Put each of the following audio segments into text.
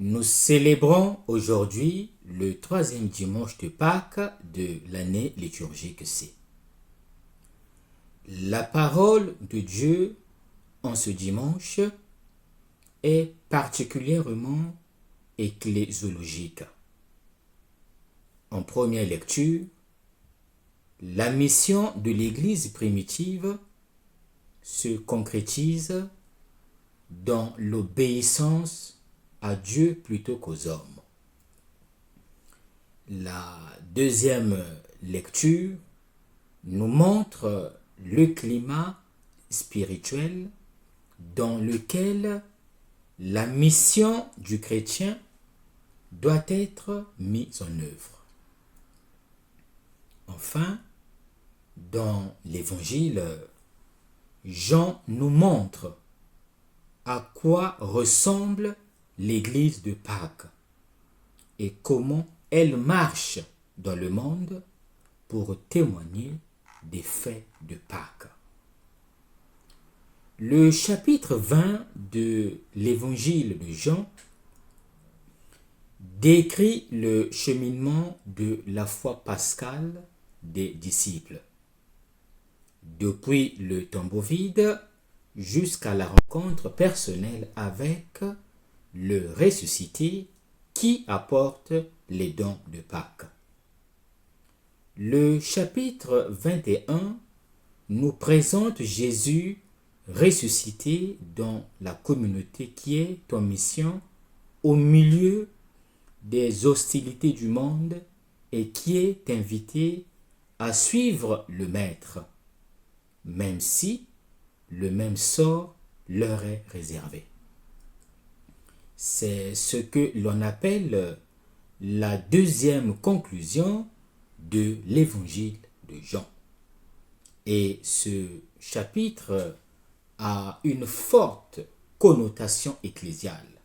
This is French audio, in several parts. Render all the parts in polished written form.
Nous célébrons aujourd'hui le troisième dimanche de Pâques de l'année liturgique C. La parole de Dieu en ce dimanche est particulièrement ecclésiologique. En première lecture, la mission de l'Église primitive se concrétise dans l'obéissance à Dieu plutôt qu'aux hommes. La deuxième lecture nous montre le climat spirituel dans lequel la mission du chrétien doit être mise en œuvre. Enfin, dans l'Évangile, Jean nous montre à quoi ressemble l'Église de Pâques et comment elle marche dans le monde pour témoigner des faits de Pâques. Le chapitre 20 de l'Évangile de Jean décrit le cheminement de la foi pascale des disciples, depuis le tombeau vide jusqu'à la rencontre personnelle avec le ressuscité qui apporte les dons de Pâques. Le chapitre 21 nous présente Jésus ressuscité dans la communauté qui est en mission au milieu des hostilités du monde et qui est invité à suivre le Maître, même si le même sort leur est réservé. C'est ce que l'on appelle la deuxième conclusion de l'Évangile de Jean. Et ce chapitre a une forte connotation ecclésiale.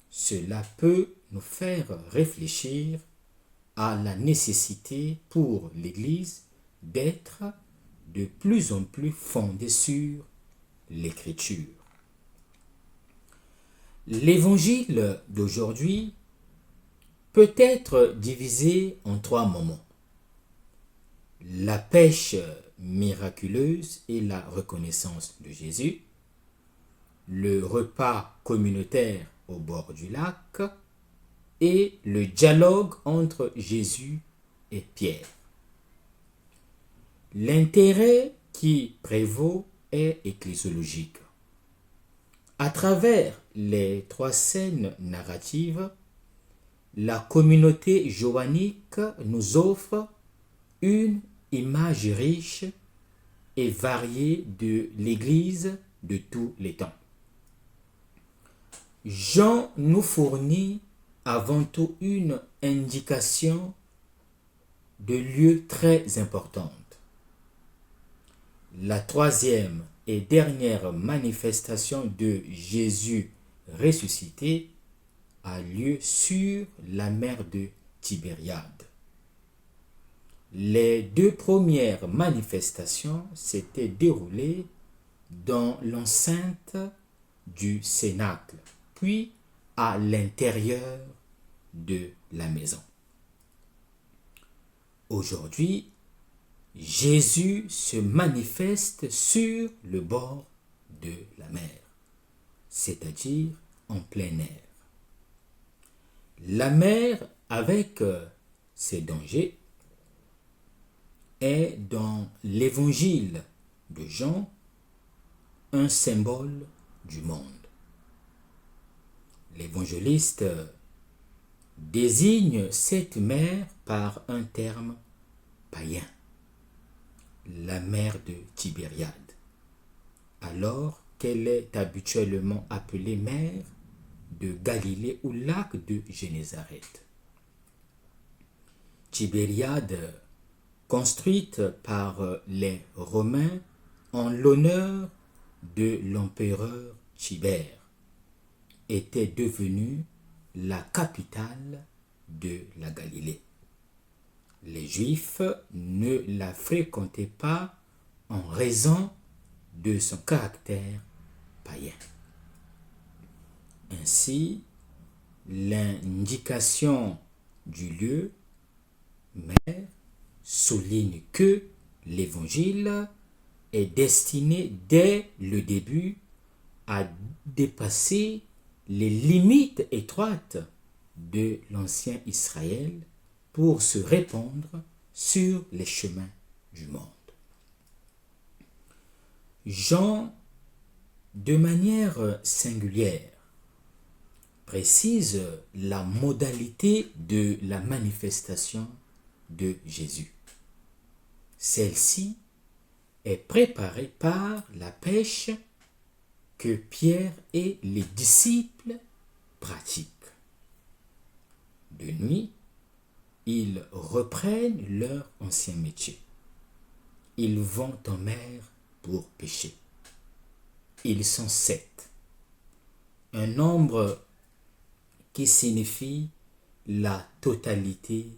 Cela peut nous faire réfléchir à la nécessité pour l'Église d'être de plus en plus fondée sur l'Écriture. L'Évangile d'aujourd'hui peut être divisé en trois moments. La pêche miraculeuse et la reconnaissance de Jésus, le repas communautaire au bord du lac et le dialogue entre Jésus et Pierre. L'intérêt qui prévaut est ecclésiologique. À travers les trois scènes narratives, la communauté johannique nous offre une image riche et variée de l'Église de tous les temps. Jean nous fournit avant tout une indication de lieu très importante. La troisième et dernière manifestation de Jésus ressuscité a lieu sur la mer de Tibériade. Les deux premières manifestations s'étaient déroulées dans l'enceinte du cénacle, puis à l'intérieur de la maison. Aujourd'hui, Jésus se manifeste sur le bord de la mer, c'est-à-dire en plein air. La mer, avec ses dangers, est dans l'Évangile de Jean un symbole du monde. L'évangéliste désigne cette mer par un terme païen, la mer de Tibériade, alors qu'elle est habituellement appelée mer de Galilée ou lac de Génézareth. Tibériade, construite par les Romains en l'honneur de l'empereur Tibère, était devenue la capitale de la Galilée. Les Juifs ne la fréquentaient pas en raison de son caractère païen. Ainsi, l'indication du lieu, mais souligne que l'évangile est destiné dès le début à dépasser les limites étroites de l'ancien Israël pour se répandre sur les chemins du monde. Jean, de manière singulière, précise la modalité de la manifestation de Jésus. Celle-ci est préparée par la pêche que Pierre et les disciples pratiquent. De nuit, ils reprennent leur ancien métier. Ils vont en mer pour pêcher. Ils sont 7. Un nombre qui signifie la totalité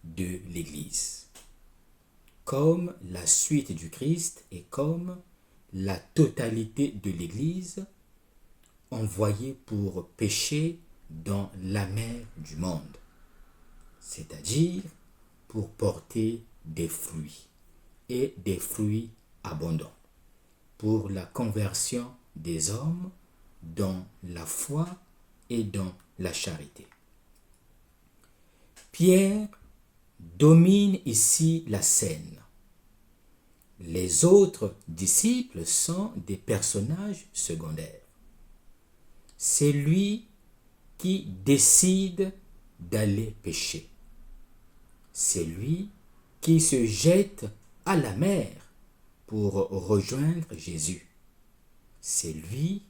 de l'Église. Comme la suite du Christ et comme la totalité de l'Église envoyée pour pêcher dans la mer du monde, c'est-à-dire pour porter des fruits et des fruits abondants, pour la conversion des hommes dans la foi et dans la charité. Pierre domine ici la scène. Les autres disciples sont des personnages secondaires. C'est lui qui décide d'aller pêcher. C'est lui qui se jette à la mer pour rejoindre Jésus. C'est lui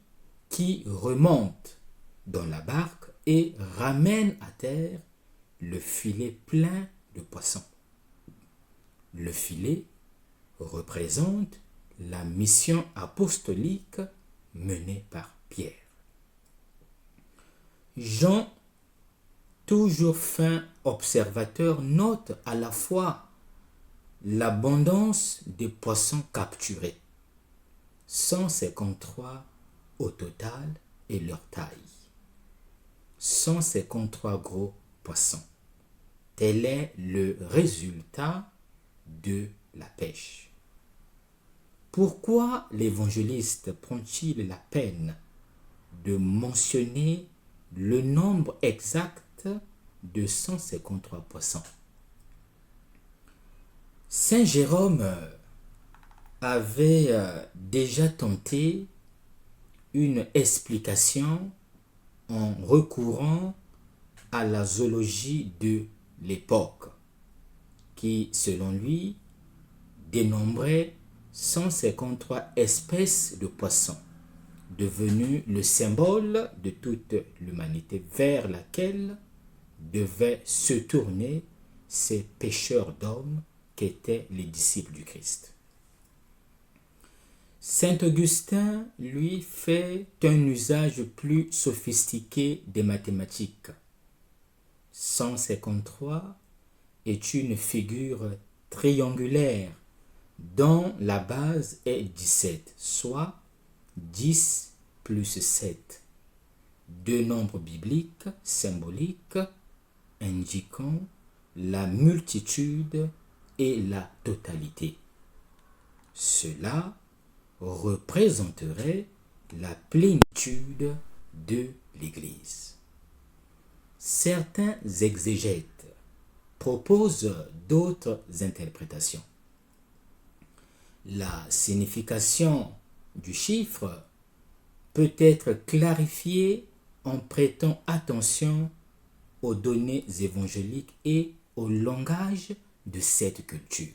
qui remonte dans la barque et ramène à terre le filet plein de poissons. Le filet représente la mission apostolique menée par Pierre. Jean, toujours fin observateur, note à la fois l'abondance des poissons capturés, 153 au total, et leur taille. 153 gros poissons. Tel est le résultat de la pêche. Pourquoi l'évangéliste prend-il la peine de mentionner le nombre exact de 153 poissons? Saint Jérôme avait déjà tenté une explication en recourant à la zoologie de l'époque, qui, selon lui, dénombrait 153 espèces de poissons, devenues le symbole de toute l'humanité vers laquelle devaient se tourner ces pêcheurs d'hommes qu'étaient les disciples du Christ. Saint Augustin, lui, fait un usage plus sophistiqué des mathématiques. 153 est une figure triangulaire dont la base est 17, soit 10 plus 7. Deux nombres bibliques symboliques indiquant la multitude et la totalité. Cela représenterait la plénitude de l'Église. Certains exégètes proposent d'autres interprétations. La signification du chiffre peut être clarifiée en prêtant attention aux données évangéliques et au langage de cette culture.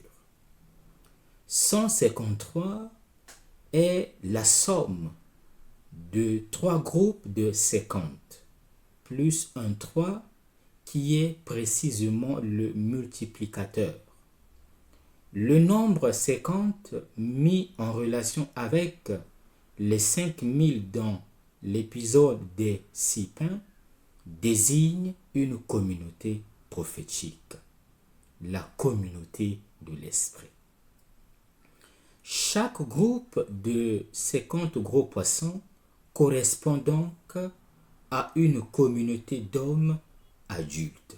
153 est la somme de 3 groupes de 50, plus un 3 qui est précisément le multiplicateur. Le nombre 50 mis en relation avec les 5000 dans l'épisode des 6 pains désigne une communauté prophétique, la communauté de l'Esprit. Chaque groupe de 50 gros poissons correspond donc à une communauté d'hommes adultes,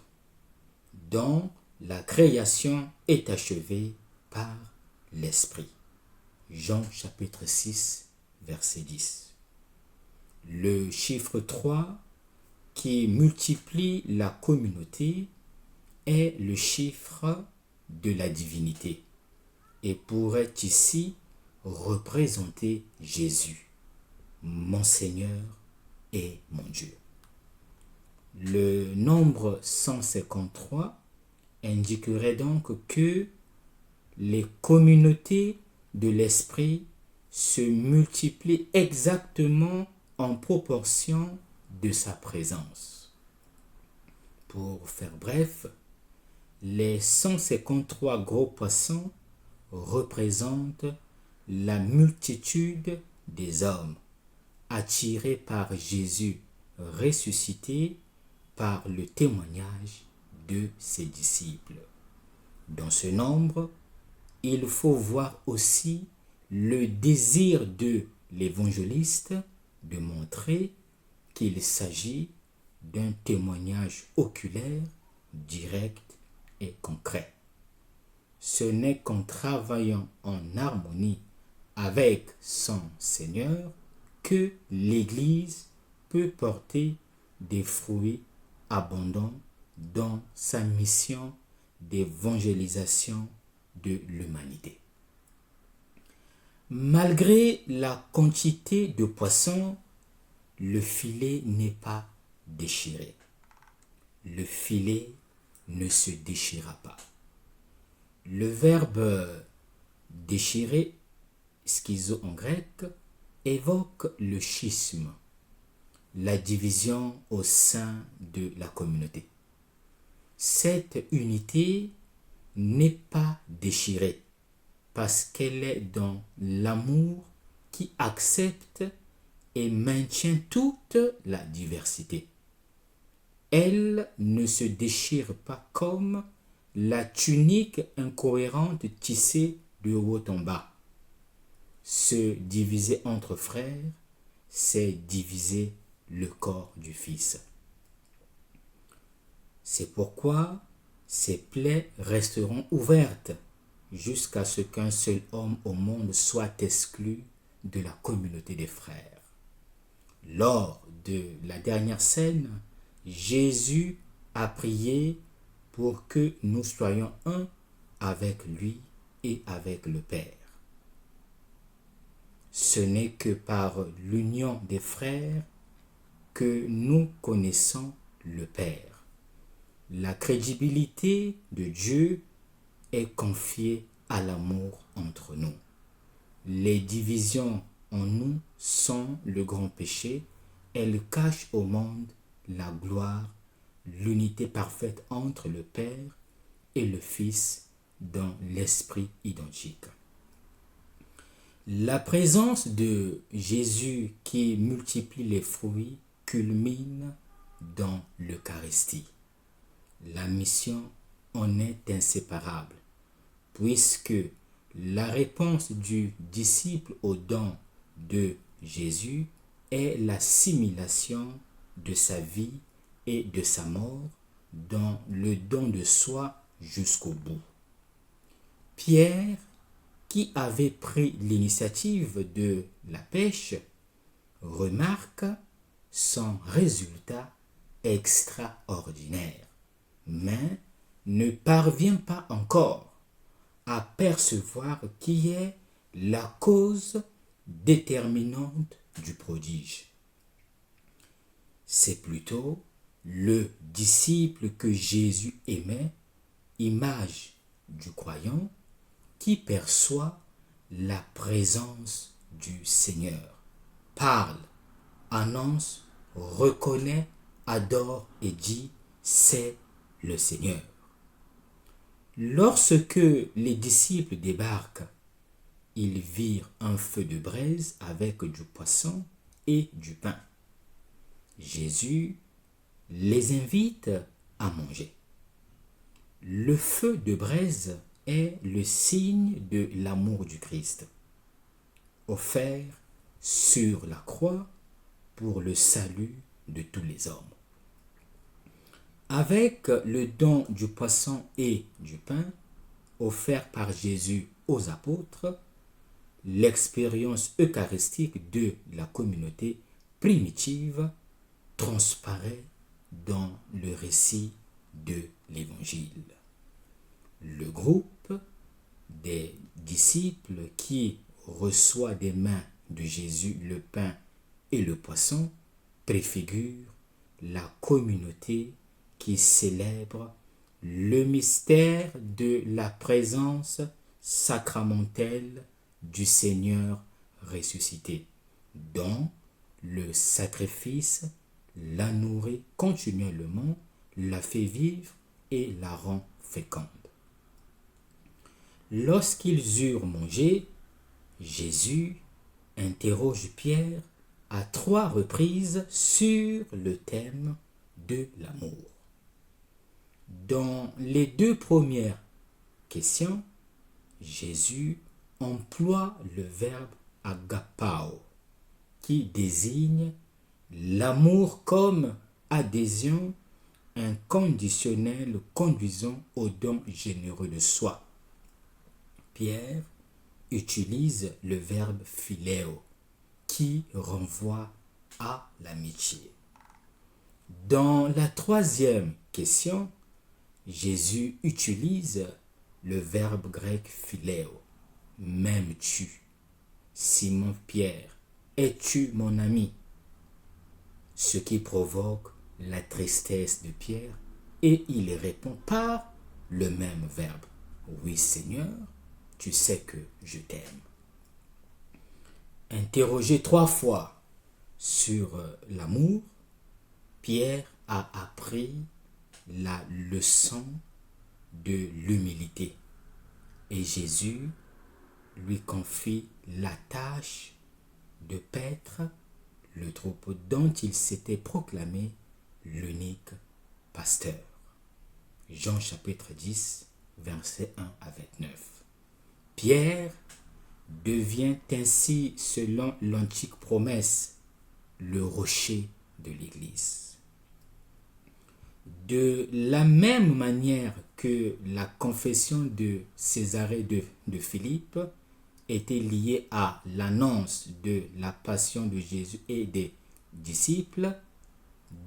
dont la création est achevée par l'Esprit. Jean chapitre 6, verset 10. Le chiffre 3, qui multiplie la communauté, est le chiffre de la divinité et pourrait ici représenter Jésus, mon Seigneur et mon Dieu. Le nombre 153 indiquerait donc que les communautés de l'Esprit se multiplient exactement en proportion de sa présence. Pour faire bref, les 153 gros poissons représentent la multitude des hommes attirés par Jésus ressuscité par le témoignage de ses disciples. Dans ce nombre, il faut voir aussi le désir de l'évangéliste de montrer qu'il s'agit d'un témoignage oculaire, direct et concret. Ce n'est qu'en travaillant en harmonie avec son Seigneur que l'Église peut porter des fruits abondants dans sa mission d'évangélisation de l'humanité. Malgré la quantité de poissons, le filet n'est pas déchiré. Le filet ne se déchira pas. Le verbe déchirer, schizo en grec, évoque le schisme, la division au sein de la communauté. Cette unité n'est pas déchirée parce qu'elle est dans l'amour qui accepte et maintient toute la diversité. Elle ne se déchire pas comme la tunique incohérente tissée de haut en bas. Se diviser entre frères, c'est diviser le corps du Fils. C'est pourquoi ces plaies resteront ouvertes jusqu'à ce qu'un seul homme au monde soit exclu de la communauté des frères. Lors de la dernière scène, Jésus a prié pour que nous soyons un avec lui et avec le Père. Ce n'est que par l'union des frères que nous connaissons le Père. La crédibilité de Dieu est confiée à l'amour entre nous. Les divisions en nous sont le grand péché. Elles cachent au monde la gloire, l'unité parfaite entre le Père et le Fils dans l'esprit identique. La présence de Jésus qui multiplie les fruits culmine dans l'Eucharistie. La mission en est inséparable, puisque la réponse du disciple au don de Jésus est l'assimilation de sa vie et de sa mort dans le don de soi jusqu'au bout. Pierre, qui avait pris l'initiative de la pêche, remarque son résultat extraordinaire, mais ne parvient pas encore à percevoir qui est la cause déterminante du prodige. C'est plutôt le disciple que Jésus aimait, image du croyant, qui perçoit la présence du Seigneur, parle, annonce, reconnaît, adore et dit « c'est le Seigneur ». Lorsque les disciples débarquent, ils virent un feu de braise avec du poisson et du pain. Jésus les invite à manger. Le feu de braise est le signe de l'amour du Christ, offert sur la croix pour le salut de tous les hommes. Avec le don du poisson et du pain offert par Jésus aux apôtres, l'expérience eucharistique de la communauté primitive transparaît dans le récit de l'Évangile. Le groupe des disciples qui reçoit des mains de Jésus le pain et le poisson préfigure la communauté qui célèbre le mystère de la présence sacramentelle du Seigneur ressuscité, dont le sacrifice la nourrit continuellement, la fait vivre et la rend féconde. Lorsqu'ils eurent mangé, Jésus interroge Pierre à 3 reprises sur le thème de l'amour. Dans les 2 premières questions, Jésus emploie le verbe agapao, qui désigne l'amour comme adhésion inconditionnelle conduisant au don généreux de soi. Pierre utilise le verbe philéo, qui renvoie à l'amitié. Dans la 3e question, Jésus utilise le verbe grec philéo. M'aimes-tu? Simon Pierre, es-tu mon ami? Ce qui provoque la tristesse de Pierre, et il répond par le même verbe. Oui Seigneur, tu sais que je t'aime. Interrogé 3 fois sur l'amour, Pierre a appris la leçon de l'humilité et Jésus lui confie la tâche de paître le troupeau dont il s'était proclamé l'unique pasteur. Jean chapitre 10, versets 1 à 29. Pierre devient ainsi, selon l'antique promesse, le rocher de l'Église. De la même manière que la confession de Césarée de Philippe était liée à l'annonce de la passion de Jésus et des disciples,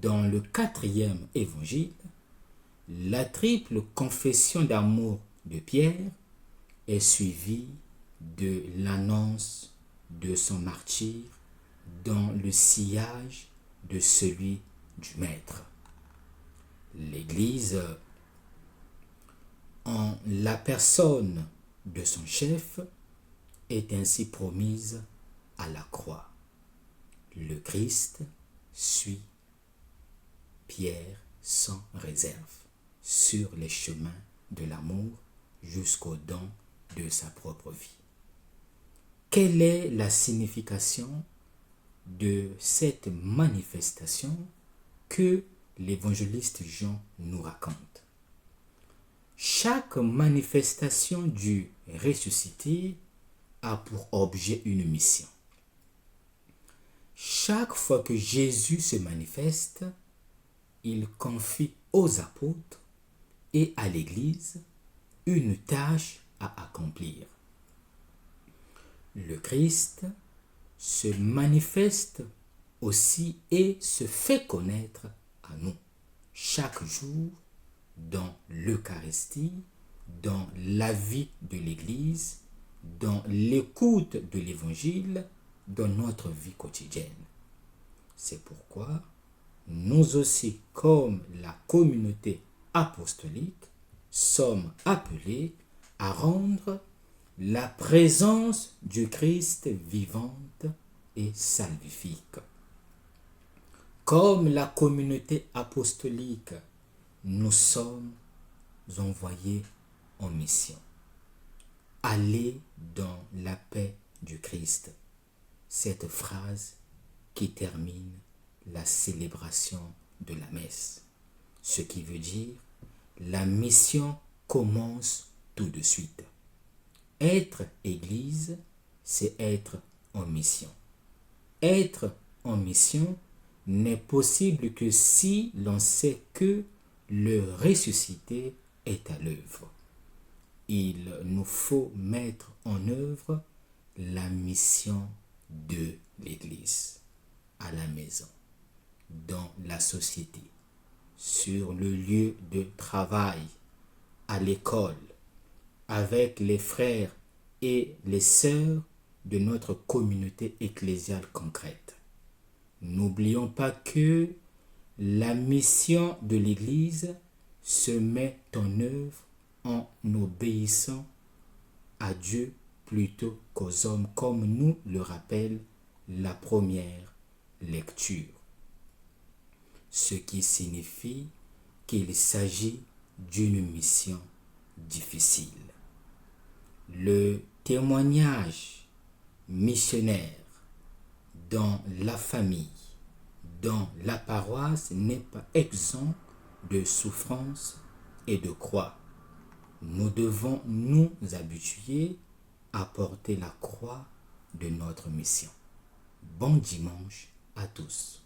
dans le 4e évangile, la triple confession d'amour de Pierre est suivie de l'annonce de son martyre dans le sillage de celui du Maître. L'Église, en la personne de son chef, est ainsi promise à la croix. Le Christ suit Pierre sans réserve sur les chemins de l'amour jusqu'au don de sa propre vie. Quelle est la signification de cette manifestation que l'évangéliste Jean nous raconte? Chaque manifestation du ressuscité a pour objet une mission. Chaque fois que Jésus se manifeste, il confie aux apôtres et à l'Église une tâche à accomplir. Le Christ se manifeste aussi et se fait connaître à nous chaque jour dans l'Eucharistie, dans la vie de l'Église, dans l'écoute de l'Évangile, dans notre vie quotidienne. C'est pourquoi nous aussi, comme la communauté apostolique, sommes appelés à rendre la présence du Christ vivante et salvifique. Comme la communauté apostolique, nous sommes envoyés en mission. Allez dans la paix du Christ. Cette phrase qui termine la célébration de la messe. Ce qui veut dire, la mission commence tout de suite. Être Église, c'est être en mission. Être en mission, n'est possible que si l'on sait que le ressuscité est à l'œuvre. Il nous faut mettre en œuvre la mission de l'Église, à la maison, dans la société, sur le lieu de travail, à l'école, avec les frères et les sœurs de notre communauté ecclésiale concrète. N'oublions pas que la mission de l'Église se met en œuvre en obéissant à Dieu plutôt qu'aux hommes, comme nous le rappelle la première lecture. Ce qui signifie qu'il s'agit d'une mission difficile. Le témoignage missionnaire dans la famille, dans la paroisse n'est pas exempt de souffrance et de croix. Nous devons nous habituer à porter la croix de notre mission. Bon dimanche à tous.